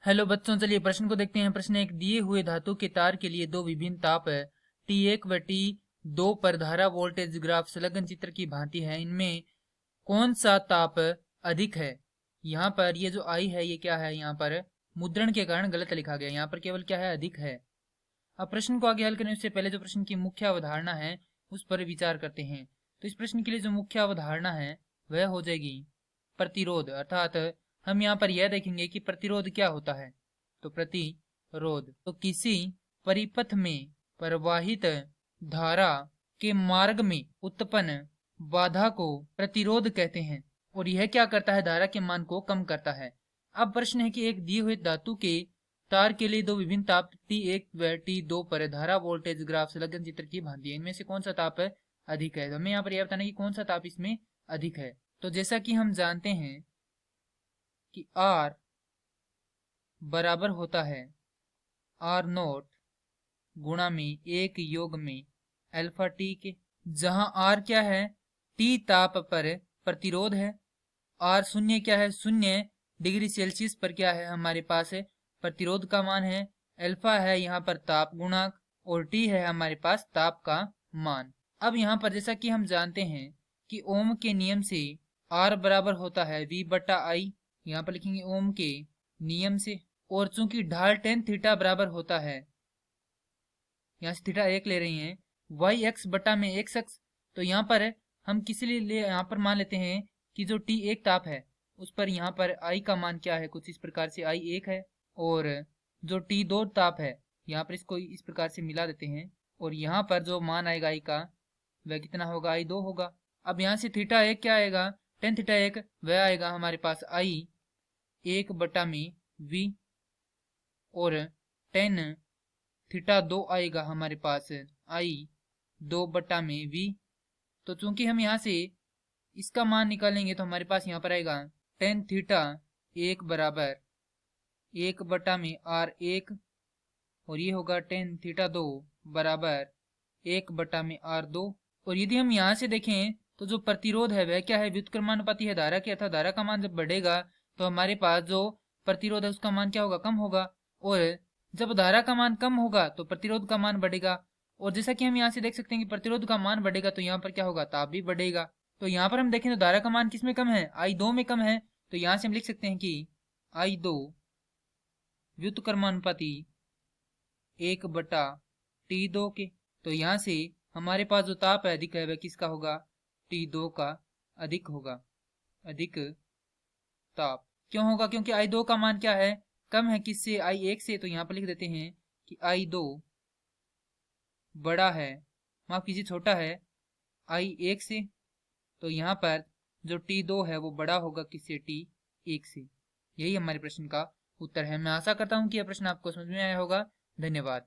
Hello बच्चों, चलिए प्रश्न को देखते हैं। प्रश्न एक, दिए हुए धातु के तार के लिए दो विभिन्न ताप है T1 व T2 पर धारा वोल्टेज ग्राफ संलग्न चित्र की भांति है। इनमें कौन सा ताप अधिक है। यहाँ पर ये जो आई है ये क्या है, यहाँ पर मुद्रण के कारण गलत लिखा गया। यहाँ पर केवल क्या है, अधिक है। अब प्रश्न को आगे हल करने से पहले जो प्रश्न की मुख्य अवधारणा है उस पर विचार करते हैं। तो इस प्रश्न के लिए जो मुख्य अवधारणा है वह हो जाएगी प्रतिरोध। अर्थात हम यहाँ पर यह देखेंगे कि प्रतिरोध क्या होता है। तो प्रतिरोध तो किसी परिपथ में प्रवाहित धारा के मार्ग में उत्पन्न बाधा को प्रतिरोध कहते हैं और यह क्या करता है, धारा के मान को कम करता है। अब प्रश्न है कि एक दिए हुए धातु के तार के लिए दो विभिन्न ताप T1 व T2 पर धारा वोल्टेज ग्राफ संलग्न चित्र की भांति है। इनमें से कौन सा ताप अधिक है। तो हमें यहाँ पर यह बताना है कि कौन सा ताप इसमें अधिक है। तो जैसा कि हम जानते हैं कि R बराबर होता है R0 गुणा में एक योग में अल्फा टी के, जहां R क्या है, T ताप पर प्रतिरोध है। R शून्य क्या है, 0 डिग्री सेल्सियस पर क्या है हमारे पास है प्रतिरोध का मान है। अल्फा है यहाँ पर ताप गुणांक और T है हमारे पास ताप का मान। अब यहाँ पर जैसा कि हम जानते हैं कि ओम के नियम से R बराबर होता है V बटा आई, यहाँ पर लिखेंगे ओम के नियम से। और चूंकि ढाल tan थीटा बराबर होता है, यहाँ से थीटा 1 ले रही हैं, वाई एक्स बटा में एक्स एक्स। तो यहाँ पर हम किसी लिए यहाँ पर मान लेते हैं कि जो T1 ताप है उस पर यहाँ पर I का मान क्या है, कुछ इस प्रकार से I1 है। और जो T2 ताप है यहाँ पर इसको इस प्रकार से मिला देते हैं और यहाँ पर जो मान आएगा I का वह कितना होगा, I2 होगा। अब यहाँ से थीटा 1 क्या आएगा, tan थीटा 1 वह आएगा हमारे पास I1 बटा में V और tan थीटा 2 आएगा हमारे पास I2 बटा में V। तो चूंकि हम यहाँ से इसका मान निकालेंगे तो हमारे पास यहाँ पर आएगा tan थीटा 1 बराबर 1 बटा में R1 और ये होगा tan थीटा 2 बराबर 1 बटा में R2। और यदि हम यहाँ से देखें तो जो प्रतिरोध है वह क्या है, व्युत्क्रमानुपाती है धारा के, अर्थात धारा का मान जब बढ़ेगा तो हमारे पास जो प्रतिरोध है उसका मान क्या होगा, कम होगा। और जब धारा का मान कम होगा तो प्रतिरोध का मान बढ़ेगा। और जैसा कि हम यहाँ से देख सकते हैं कि प्रतिरोध का मान बढ़ेगा तो यहाँ पर क्या होगा, ताप भी बढ़ेगा। तो यहाँ पर हम देखें तो धारा का मान किसमें कम है, I2 में कम है। तो यहाँ से हम लिख सकते हैं कि I2 व्युत्क्रमानुपाती 1 बटा T2 के। तो यहाँ से हमारे पास जो ताप है अधिक है वह किसका होगा, T2 का अधिक होगा, अधिक ताप। क्यों होगा, क्योंकि I2 का मान क्या है, कम है किससे, I1 से। तो यहाँ पर लिख देते हैं कि I2 बड़ा है, माफ कीजिए छोटा है I1 से। तो यहाँ पर जो T2 है वो बड़ा होगा किससे, T1 से। यही हमारे प्रश्न का उत्तर है। मैं आशा करता हूँ कि यह प्रश्न आपको समझ में आया होगा। धन्यवाद।